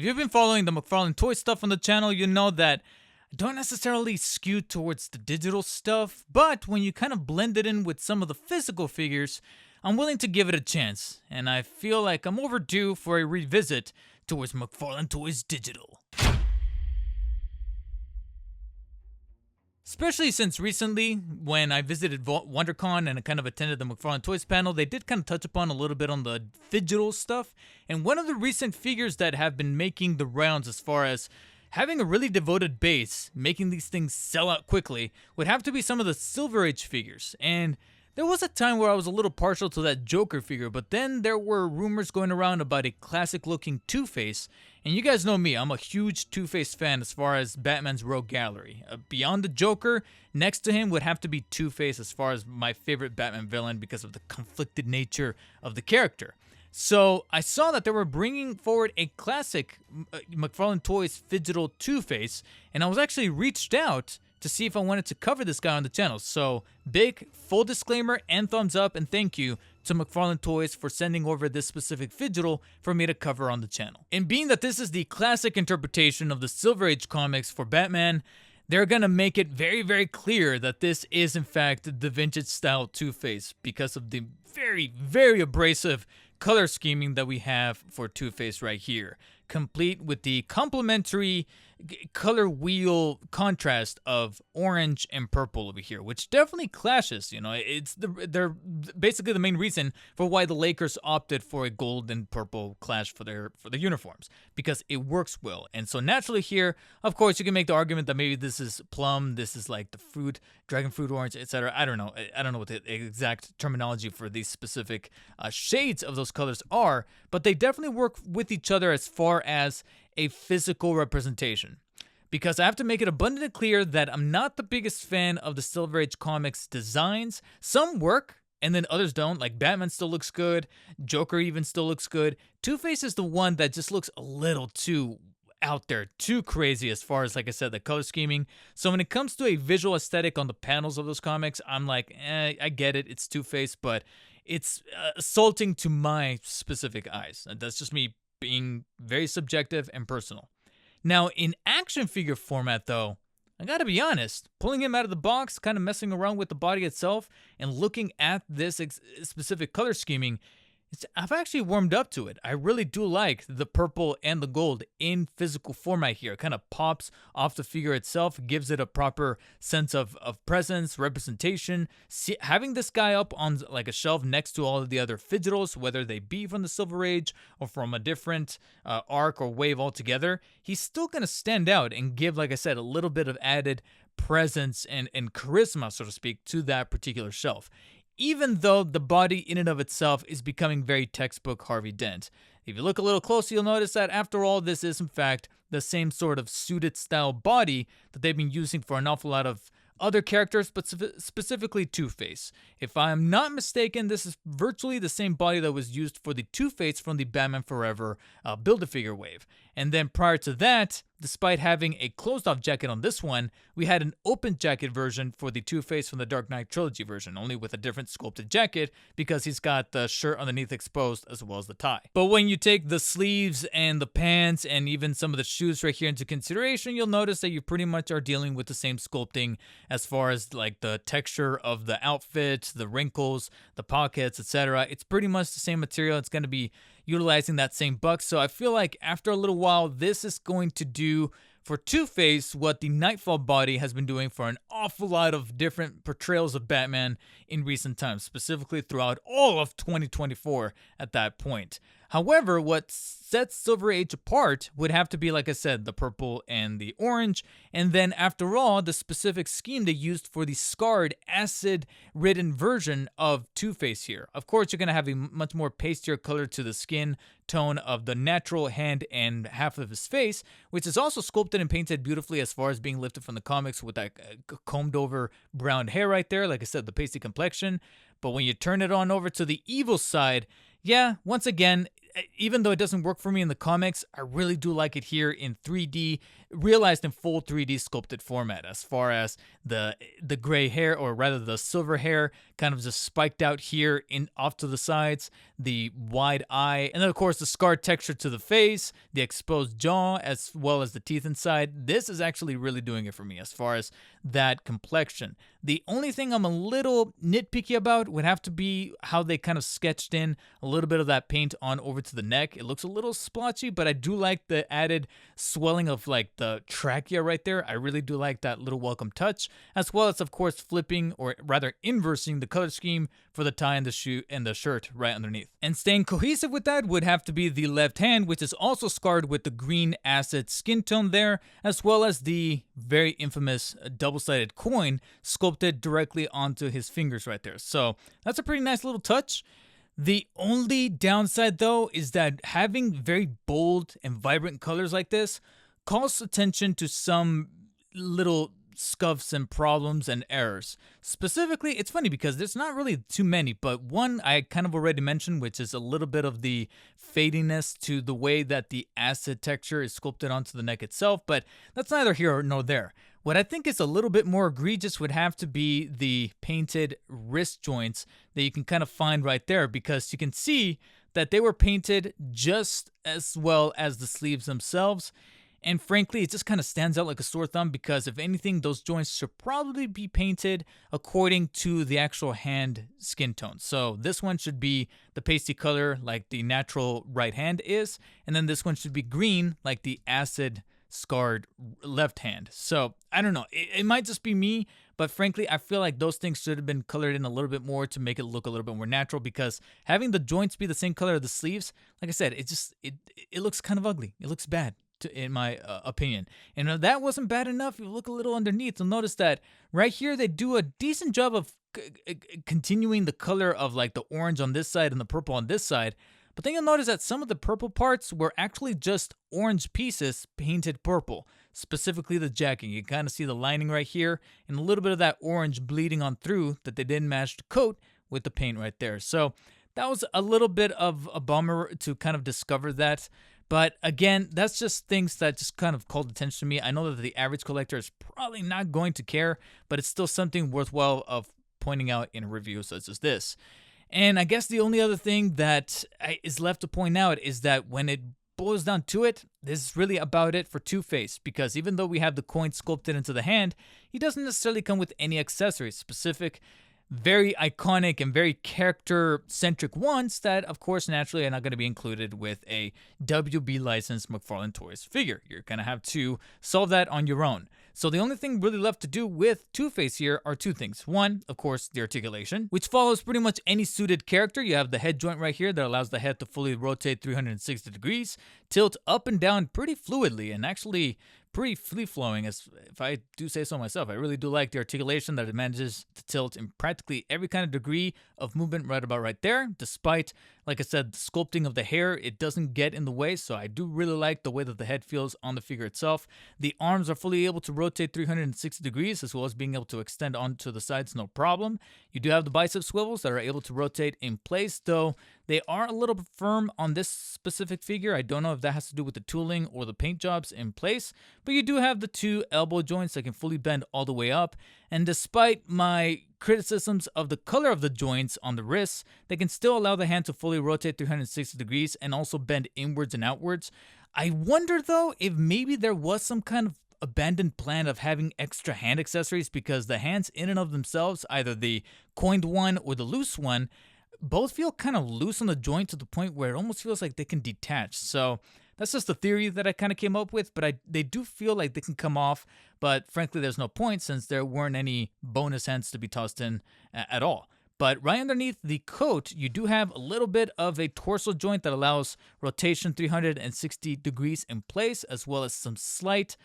you've been following the McFarlane Toys stuff on the channel, you know that I don't necessarily skew towards the digital stuff, but when you kind of blend it in with some of the physical figures, I'm willing to give it a chance, and I feel like I'm overdue for a revisit towards McFarlane Toys Digital. Especially since recently, when I visited WonderCon and I kind of attended the McFarlane Toys panel, they did kind of touch upon a little bit on the Phygital stuff. And one of the recent figures that have been making the rounds as far as having a really devoted base, making these things sell out quickly, would have to be some of the Silver Age figures. And there was a time where I was a little partial to that Joker figure, but then there were rumors going around about a classic-looking Two-Face, and you guys know me, I'm a huge Two-Face fan as far as Batman's Rogue Gallery. Beyond the Joker, next to him would have to be Two-Face as far as my favorite Batman villain because of the conflicted nature of the character. So I saw that they were bringing forward a classic McFarlane Toys Phygital Two-Face, and I was actually reached out to see if I wanted to cover this guy on the channel. So big full disclaimer and thumbs up and thank you to McFarlane Toys for sending over this specific Phygital for me to cover on the channel. And being that this is the classic interpretation of the Silver Age comics for Batman, they're gonna make it very, very clear that this is in fact the vintage style Two-Face because of the very, very abrasive color scheming that we have for Two-Face right here, complete with the complementary color wheel contrast of orange and purple over here, which definitely clashes. You know, they're basically the main reason for why the Lakers opted for a gold and purple clash for their uniforms, because it works well. And so naturally here, of course, you can make the argument that maybe this is plum, this is like the fruit, dragon fruit orange, etc. I don't know what the exact terminology for these specific shades of those colors are, but they definitely work with each other as far as a physical representation. Because I have to make it abundantly clear that I'm not the biggest fan of the Silver Age comics designs. Some work, and then others don't. Like Batman still looks good, Joker even still looks good. Two-Face is the one that just looks a little too out there, too crazy as far as, like I said, the color scheming. So when it comes to a visual aesthetic on the panels of those comics, I'm like, I get it, it's Two-Face, but it's assaulting to my specific eyes. And that's just me being very subjective and personal. Now, in action figure format, though, I gotta be honest, pulling him out of the box, kind of messing around with the body itself, and looking at this specific color scheming, I've actually warmed up to it. I really do like the purple and the gold in physical format here. It kind of pops off the figure itself, gives it a proper sense of presence, representation. Having this guy up on like a shelf next to all of the other Phygitals, whether they be from the Silver Age or from a different arc or wave altogether, he's still going to stand out and give, like I said, a little bit of added presence and charisma, so to speak, to that particular shelf, even though the body in and of itself is becoming very textbook Harvey Dent. If you look a little closer, you'll notice that after all, this is in fact the same sort of suited style body that they've been using for an awful lot of other characters, but specifically Two-Face. If I'm not mistaken, this is virtually the same body that was used for the Two-Face from the Batman Forever Build-A-Figure wave. And then prior to that, despite having a closed-off jacket on this one, we had an open jacket version for the Two-Face from the Dark Knight Trilogy version, only with a different sculpted jacket because he's got the shirt underneath exposed as well as the tie. But when you take the sleeves and the pants and even some of the shoes right here into consideration, you'll notice that you pretty much are dealing with the same sculpting as far as like the texture of the outfit, the wrinkles, the pockets, etc. It's pretty much the same material. It's going to be utilizing that same buck. So I feel like after a little while, this is going to do for Two-Face what the Nightfall body has been doing for an awful lot of different portrayals of Batman in recent times, specifically throughout all of 2024 at that point. However, what sets Silver Age apart would have to be, like I said, the purple and the orange, and then after all, the specific scheme they used for the scarred, acid-ridden version of Two-Face here. Of course, you're going to have a much more pastier color to the skin tone of the natural hand and half of his face, which is also sculpted and painted beautifully as far as being lifted from the comics with that combed over brown hair right there. Like I said, the pasty complexion. But when you turn it on over to the evil side, yeah, once again, even though it doesn't work for me in the comics, I really do like it here in 3D, realized in full 3D sculpted format. As far as the gray hair, or rather the silver hair, kind of just spiked out here in off to the sides, the wide eye, and then of course the scarred texture to the face, the exposed jaw, as well as the teeth inside. This is actually really doing it for me as far as that complexion. The only thing I'm a little nitpicky about would have to be how they kind of sketched in a little bit of that paint on over to the neck. It looks a little splotchy, but I do like the added swelling of like the trachea right there. I really do like that little welcome touch, as well as of course flipping, or rather inversing, the color scheme for the tie and the shoe and the shirt right underneath. And staying cohesive with that would have to be the left hand, which is also scarred with the green acid skin tone there, as well as the very infamous double-sided coin sculpted directly onto his fingers right there. So that's a pretty nice little touch. The only downside though is that having very bold and vibrant colors like this calls attention to some little scuffs and problems and errors. Specifically, it's funny because there's not really too many, but one I kind of already mentioned, which is a little bit of the fadiness to the way that the acid texture is sculpted onto the neck itself, but that's neither here nor there. What I think is a little bit more egregious would have to be the painted wrist joints that you can kind of find right there, because you can see that they were painted just as well as the sleeves themselves. And frankly, it just kind of stands out like a sore thumb, because if anything, those joints should probably be painted according to the actual hand skin tone. So this one should be the pasty color like the natural right hand is, and then this one should be green like the acid scarred left hand. So I don't know, it might just be me, but frankly, I feel like those things should have been colored in a little bit more to make it look a little bit more natural, because having the joints be the same color of the sleeves, like I said, it looks kind of ugly. It looks bad, in my opinion. And if that wasn't bad enough, you look a little underneath, you'll notice that right here they do a decent job of continuing the color of like the orange on this side and the purple on this side. But then you'll notice that some of the purple parts were actually just orange pieces painted purple, specifically the jacking. You kind of see the lining right here and a little bit of that orange bleeding on through that they didn't match the coat with the paint right there. So that was a little bit of a bummer to kind of discover that. But again, that's just things that just kind of called attention to me. I know that the average collector is probably not going to care, but it's still something worthwhile of pointing out in a review such as this. And I guess the only other thing that is left to point out is that when it boils down to it, this is really about it for Two-Face, because even though we have the coin sculpted into the hand, he doesn't necessarily come with any accessories specific, very iconic and very character-centric ones that, of course, naturally are not going to be included with a WB licensed McFarlane Toys figure. You're going to have to solve that on your own. So the only thing really left to do with Two-Face here are two things. One, of course, the articulation, which follows pretty much any suited character. You have the head joint right here that allows the head to fully rotate 360 degrees, tilt up and down pretty fluidly, and actually pretty free-flowing, as if I do say so myself. I really do like the articulation that it manages to tilt in practically every kind of degree of movement right about right there. Despite, like I said, the sculpting of the hair, it doesn't get in the way, so I do really like the way that the head feels on the figure itself. The arms are fully able to rotate 360 degrees, as well as being able to extend onto the sides no problem. You do have the bicep swivels that are able to rotate in place, though they are a little bit firm on this specific figure. I don't know if that has to do with the tooling or the paint jobs in place, but you do have the two elbow joints that can fully bend all the way up. And despite my criticisms of the color of the joints on the wrists, they can still allow the hand to fully rotate 360 degrees and also bend inwards and outwards. I wonder though if maybe there was some kind of abandoned plan of having extra hand accessories, because the hands in and of themselves, either the coined one or the loose one, both feel kind of loose on the joint to the point where it almost feels like they can detach. So that's just the theory that I kind of came up with, but they do feel like they can come off, but frankly there's no point since there weren't any bonus hands to be tossed in at all. But right underneath the coat, you do have a little bit of a torso joint that allows rotation 360 degrees in place, as well as some slight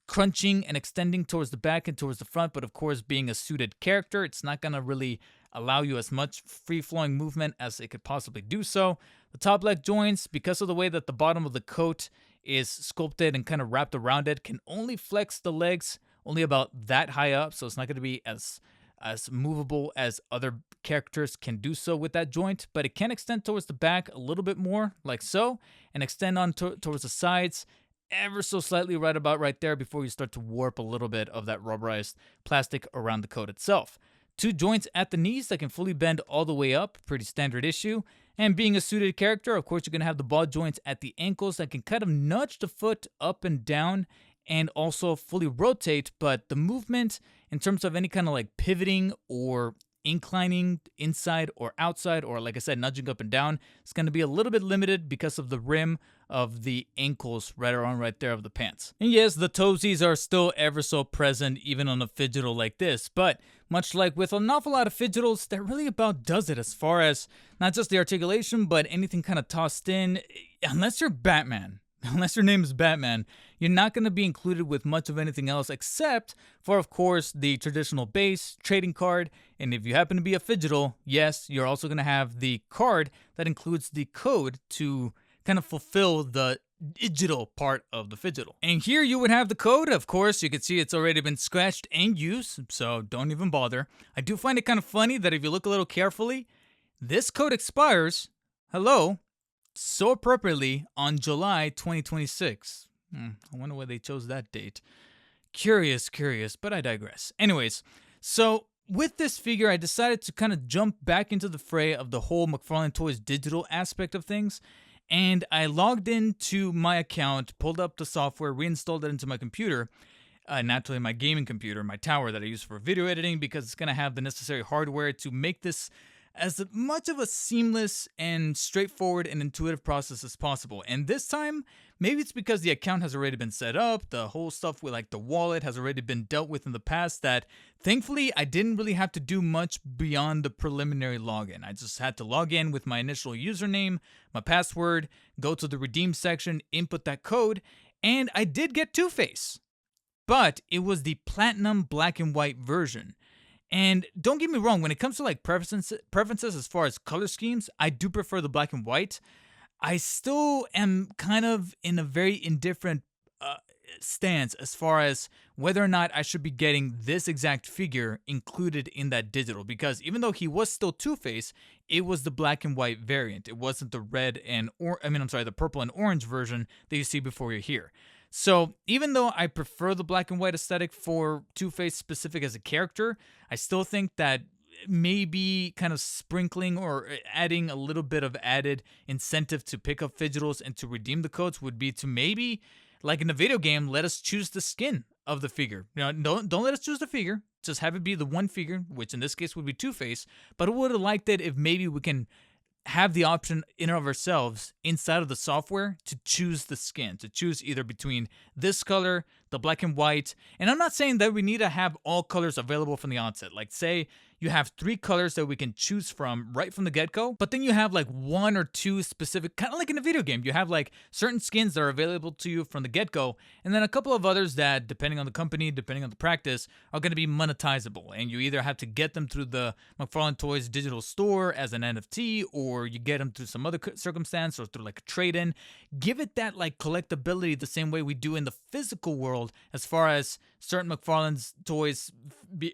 crunching and extending towards the back and towards the front. But of course, being a suited character, it's not going to really allow you as much free-flowing movement as it could possibly do so. The top leg joints, because of the way that the bottom of the coat is sculpted and kind of wrapped around it, can only flex the legs only about that high up, so it's not going to be as as movable as other characters can do so with that joint, but it can extend towards the back a little bit more, like so, and extend on towards the sides ever so slightly right there before you start to warp a little bit of that rubberized plastic around the coat itself. Two joints at the knees that can fully bend all the way up, pretty standard issue. And being a suited character, of course, you're going to have the ball joints at the ankles that can kind of nudge the foot up and down and also fully rotate, but the movement in terms of any kind of like pivoting or inclining inside or outside, or like I said, nudging up and down, it's going to be a little bit limited because of the rim of the ankles right around right there of the pants. And yes, the toesies are still ever so present even on a Phygital like this, but much like with an awful lot of Phygitals, that really about does it as far as not just the articulation, but anything kind of tossed in, unless you're Batman. Unless your name is Batman, you're not going to be included with much of anything else except for, of course, the traditional base, trading card, and if you happen to be a Phygital, yes, you're also going to have the card that includes the code to kind of fulfill the digital part of the Phygital. And here you would have the code. Of course, you can see it's already been scratched and used, so don't even bother. I do find it kind of funny that if you look a little carefully, this code expires, so appropriately on July 2026. I wonder why they chose that date. Curious, but I digress. Anyways, so with this figure, I decided to kind of jump back into the fray of the whole McFarlane Toys digital aspect of things. And I logged into my account, pulled up the software, reinstalled it into my computer. Naturally, my gaming computer, my tower that I use for video editing, because it's going to have the necessary hardware to make this as much of a seamless and straightforward and intuitive process as possible. And this time, maybe it's because the account has already been set up, the whole stuff with like the wallet has already been dealt with in the past, that thankfully I didn't really have to do much beyond the preliminary login. I just had to log in with my initial username, my password, go to the redeem section, input that code, and I did get Two-Face. But it was the platinum black and white version. And don't get me wrong, when it comes to like preferences as far as color schemes, I do prefer the black and white. I still am kind of in a very indifferent stance as far as whether or not I should be getting this exact figure included in that digital, because even though he was still Two-Face, it was the black and white variant. It wasn't the the purple and orange version that you see before you're here. So even though I prefer the black and white aesthetic for Two-Face specific as a character, I still think that maybe kind of sprinkling or adding a little bit of added incentive to pick up Phygitals and to redeem the codes would be to maybe, like in a video game, let us choose the skin of the figure. You know, don't let us choose the figure. Just have it be the one figure, which in this case would be Two-Face. But I would have liked it if maybe we can have the option in and of ourselves inside of the software to choose the skin, to choose either between this color, the black and white. And I'm not saying that we need to have all colors available from the onset. Like say you have 3 colors that we can choose from right from the get-go, but then you have like 1 or 2 specific, kind of like in a video game, you have like certain skins that are available to you from the get-go, and then a couple of others that, depending on the company, depending on the practice, are going to be monetizable, and you either have to get them through the McFarlane Toys digital store as an NFT, or you get them through some other circumstance, or through like a trade-in. Give it that like collectability the same way we do in the physical world, as far as certain McFarlane Toys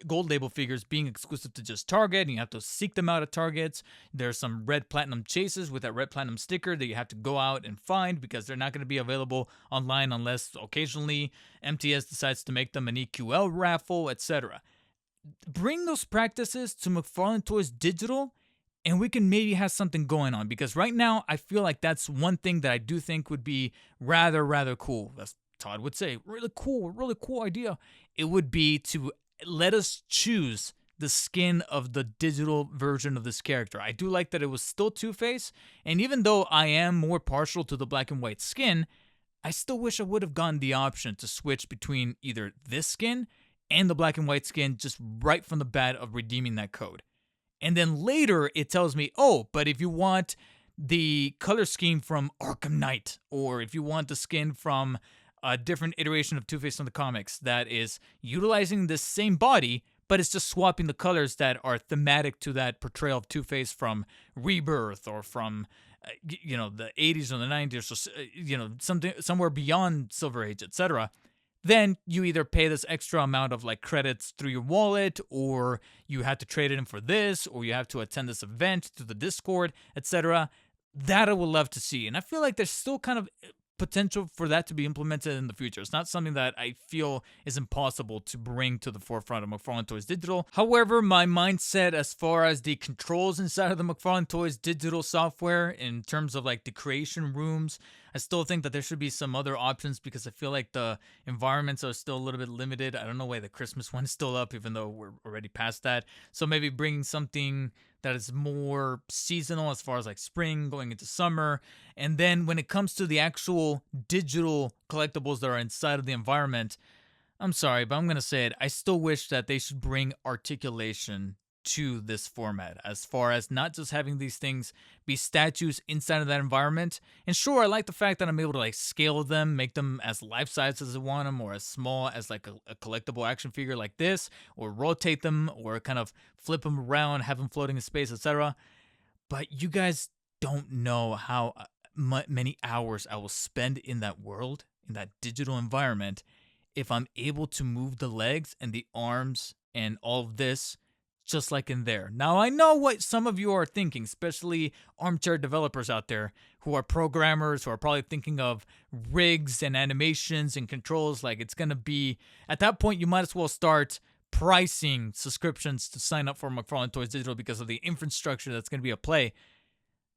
gold label figures being exclusive to just Target, and you have to seek them out at Targets. There's some red platinum chases with that red platinum sticker that you have to go out and find, because they're not going to be available online unless occasionally MTS decides to make them an EQL raffle, etc. Bring those practices to McFarlane Toys digital, and we can maybe have something going on, because right now I feel like that's one thing that I do think would be rather cool. As Todd would say, really cool idea. It would be to let us choose the skin of the digital version of this character. I do like that it was still Two-Face, and even though I am more partial to the black and white skin, I still wish I would have gotten the option to switch between either this skin and the black and white skin just right from the bat of redeeming that code. And then later it tells me, oh, but if you want the color scheme from Arkham Knight, or if you want the skin from a different iteration of Two-Face from the comics that is utilizing the same body, but it's just swapping the colors that are thematic to that portrayal of Two-Face from Rebirth, or from the 80s or the 90s, or something somewhere beyond Silver Age, etc. then you either pay this extra amount of like credits through your wallet, or you have to trade it in for this, or you have to attend this event through the Discord, etc. That I would love to see. And I feel like there's still kind of potential for that to be implemented in the future. It's not something that I feel is impossible to bring to the forefront of McFarlane Toys Digital. However, my mindset as far as the controls inside of the McFarlane Toys Digital software, in terms of like the creation rooms, I still think that there should be some other options, because I feel like the environments are still a little bit limited. I don't know why the Christmas one is still up, even though we're already past that. So maybe bringing something that is more seasonal, as far as like spring going into summer. And then when it comes to the actual digital collectibles that are inside of the environment, I'm sorry, but I'm going to say it. I still wish that they should bring articulation to this format, as far as not just having these things be statues inside of that environment. And sure, I like the fact that I'm able to like scale them, make them as life size as I want them, or as small as like a collectible action figure like this, or rotate them, or kind of flip them around, have them floating in space, etc. But you guys don't know how many hours I will spend in that world, in that digital environment, if I'm able to move the legs and the arms and all of this just like in there. Now, I know what some of you are thinking, especially armchair developers out there who are programmers, who are probably thinking of rigs and animations and controls. Like, it's going to be, at that point, you might as well start pricing subscriptions to sign up for McFarlane Toys Digital, because of the infrastructure that's going to be at play.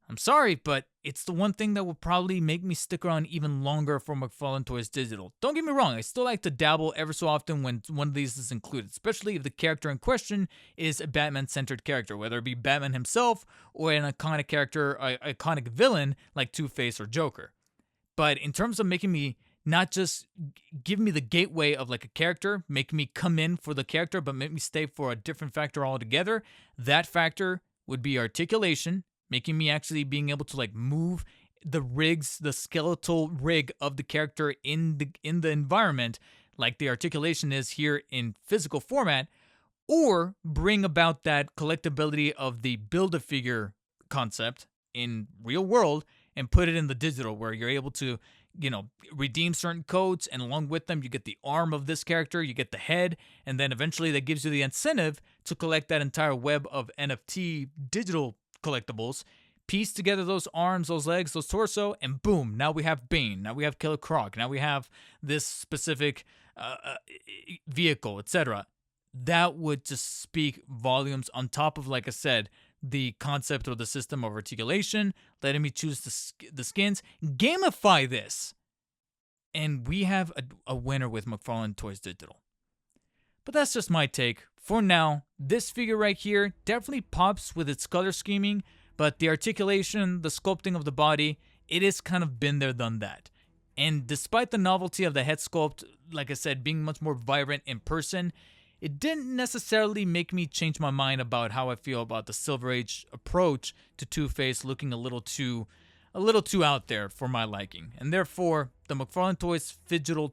I'm sorry, but it's the one thing that will probably make me stick around even longer for McFarlane Toys Digital. Don't get me wrong, I still like to dabble ever so often when one of these is included, especially if the character in question is a Batman-centered character, whether it be Batman himself or an iconic character, an iconic villain like Two-Face or Joker. But in terms of making me not just give me the gateway of like a character, make me come in for the character, but make me stay for a different factor altogether, that factor would be articulation, making me actually being able to like move the rigs, the skeletal rig of the character in the environment, like the articulation is here in physical format, or bring about that collectability of the Build-A-Figure concept in real world and put it in the digital, where you're able to, redeem certain codes, and along with them, you get the arm of this character, you get the head, and then eventually that gives you the incentive to collect that entire web of NFT digital collectibles, piece together those arms, those legs, those torso, and boom, now we have Bane, now we have Killer Croc, now we have this specific vehicle, etc. That would just speak volumes, on top of, like I said, the concept or the system of articulation, letting me choose the skins, gamify this, and we have a winner with McFarlane Toys Digital. But that's just my take. For now, this figure right here definitely pops with its color scheming, but the articulation, the sculpting of the body, it is kind of been there, done that. And despite the novelty of the head sculpt, like I said, being much more vibrant in person, it didn't necessarily make me change my mind about how I feel about the Silver Age approach to Two-Face, looking a little too out there for my liking. And therefore, the McFarlane Toys Phygital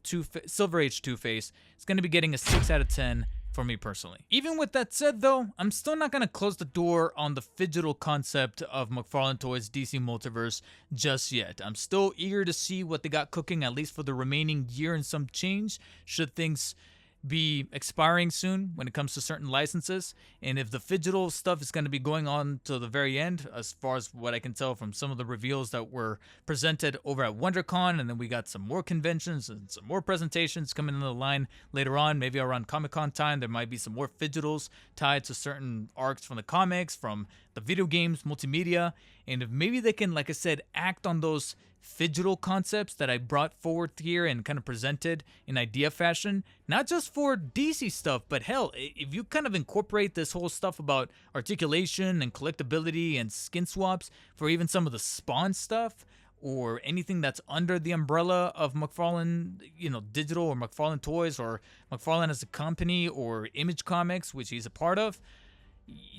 Silver Age Two-Face is going to be getting a 6 out of 10 for me personally. Even with that said though, I'm still not going to close the door on the Phygital concept of McFarlane Toys DC Multiverse just yet. I'm still eager to see what they got cooking, at least for the remaining year and some change, should things be expiring soon when it comes to certain licenses. And if the Phygital stuff is going to be going on to the very end, as far as what I can tell from some of the reveals that were presented over at WonderCon, and then we got some more conventions and some more presentations coming in the line later on, maybe around Comic-Con time, there might be some more Phygitals tied to certain arcs from the comics, from the video games, multimedia, and if maybe they can, like I said, act on those Phygital concepts that I brought forward here and kind of presented in idea fashion, not just for DC stuff, but hell, if you kind of incorporate this whole stuff about articulation and collectability and skin swaps for even some of the Spawn stuff, or anything that's under the umbrella of McFarlane, Digital, or McFarlane Toys, or McFarlane as a company, or Image Comics, which he's a part of,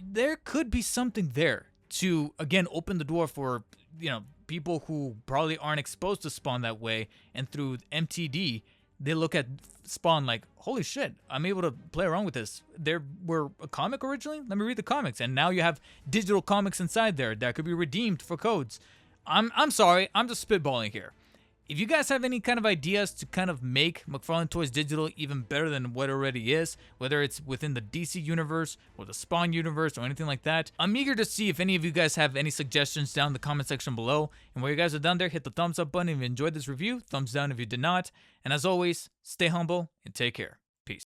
there could be something there to, again, open the door for, people who probably aren't exposed to Spawn that way, and through MTD, they look at Spawn like, holy shit, I'm able to play around with this. There were a comic originally? Let me read the comics. And now you have digital comics inside there that could be redeemed for codes. I'm sorry, I'm just spitballing here. If you guys have any kind of ideas to kind of make McFarlane Toys Digital even better than what it already is, whether it's within the DC universe or the Spawn universe or anything like that, I'm eager to see if any of you guys have any suggestions down in the comment section below. And while you guys are down there, hit the thumbs up button if you enjoyed this review, thumbs down if you did not. And as always, stay humble and take care.